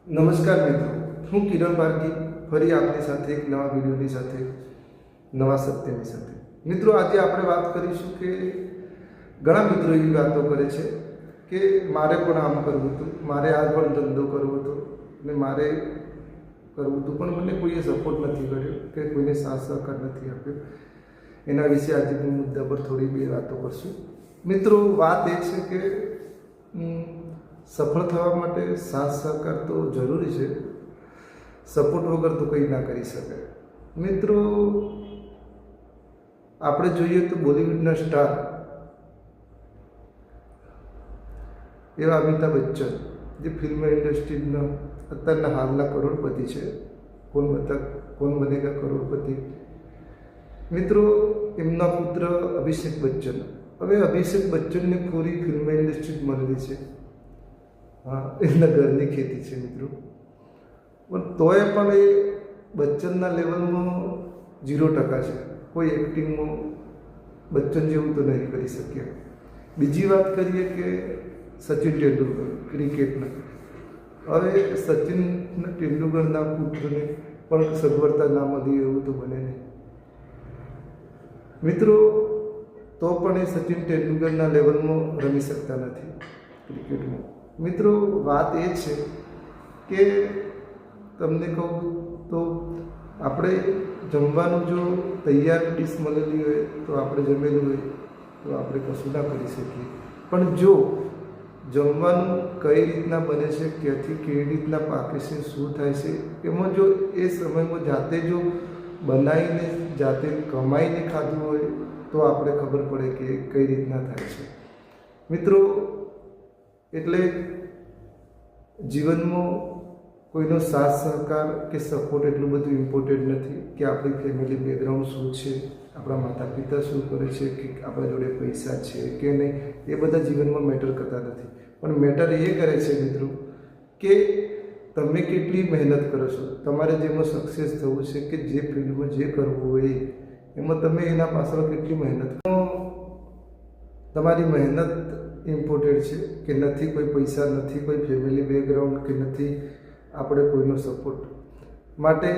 નમસ્કાર મિત્રો, હું કિરણ પારકી ફરી આપની સાથે એક નવા વિડીયોની સાથે નવા સત્યની સાથે. મિત્રો, આજે આપણે વાત કરીશું કે ઘણા મિત્રો એવી વાતો કરે છે કે મારે પણ આમ કરવું હતું, મારે આ પણ ધંધો કરવો હતો અને મારે કરવું હતું, પણ મને કોઈએ સપોર્ટ નથી કર્યો કે કોઈને સાથ સહકાર નથી આપ્યો. એના વિશે આજે હું મુદ્દા પર થોડી બે વાતો કરશું. મિત્રો, વાત એ છે કે સફળ થવા માટે સાથ સહકાર તો જરૂરી છે, સપોર્ટ વગર તો કંઈ ના કરી શકાય. મિત્રો, આપણે જોઈએ તો બોલિવૂડના સ્ટાર એવા અમિતાભ બચ્ચન, જે ફિલ્મ ઇન્ડસ્ટ્રીના અત્યારના હાલના કરોડપતિ છે. કોણ બનેગા કરોડપતિ. મિત્રો, એમના પુત્ર અભિષેક બચ્ચન. હવે અભિષેક બચ્ચનને પૂરી ફિલ્મ ઇન્ડસ્ટ્રી મળેલી છે. હા, એમના ઘરની ખેતી છે મિત્રો, પણ તોય પણ એ બચ્ચનના લેવલમાં 0% છે. કોઈ એક્ટિંગમાં બચ્ચન જેવું તો નહીં કરી શક્યા. બીજી વાત કરીએ કે સચિન તેંડુલકર, ક્રિકેટના. હવે સચિન તેંડુલકરના પુત્રને પણ સગવડતા ના મળી એવું તો બને નહીં મિત્રો. તો પણ એ સચિન તેંડુલકરના લેવલમાં રમી શકતા નથી ક્રિકેટમાં. મિત્રો, વાત એ છે કે તમને કહું તો આપણે જમવાનું જો તૈયાર ડીશ મળેલી હોય તો આપણે જમેલું હોય તો આપણે કશું ના કરી શકીએ, પણ જો જમવાનું કઈ રીતના બને છે, ક્યાંથી કેવી રીતના પાકે છે, શું થાય છે, એમાં જો એ સમયમાં જાતે જો બનાવીને જાતે કમાઈને ખાધું હોય તો આપણે ખબર પડે કે કઈ રીતના થાય છે. મિત્રો, એટલે જીવનમાં કોઈનો સાથ સહકાર કે સપોર્ટ એટલું બધું ઇમ્પોર્ટન્ટ નથી કે આપણી ફેમિલી બેકગ્રાઉન્ડ શું છે, આપણા માતા પિતા શું કરે છે, કે આપણા જોડે પૈસા છે કે નહીં, એ બધા જીવનમાં મેટર કરતા નથી. પણ મેટર એ કરે છે મિત્રો કે તમે કેટલી મહેનત કરો છો, તમારે જેમાં સક્સેસ થવું છે કે જે ફિલ્ડમાં જે કરવું હોય એમાં તમે એના પાછળ કેટલી મહેનત. તમારી મહેનત ઇમ્પોર્ટન્ટ છે કે નથી કોઈ પૈસા, નથી કોઈ ફેમિલી બેકગ્રાઉન્ડ, કે નથી આપણે કોઈનો સપોર્ટ. માટે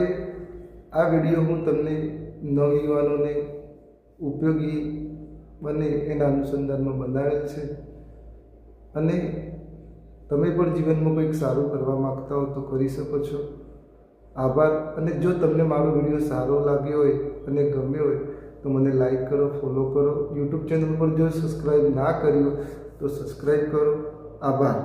આ વિડીયો હું તમને નવયુવાનોને ઉપયોગી બને એના અનુસંધાનમાં બનાવેલ છે. અને તમે પણ જીવનમાં કંઈક સારું કરવા માગતા હો તો કરી શકો છો. આભાર. અને જો તમને મારો વિડીયો સારો લાગ્યો હોય અને ગમ્યો હોય તો મને લાઈક કરો, ફોલો કરો. યુટ્યુબ ચેનલ પર જો સબસ્ક્રાઈબ ના કર્યું તો સબસ્ક્રાઈબ કરો. આભાર.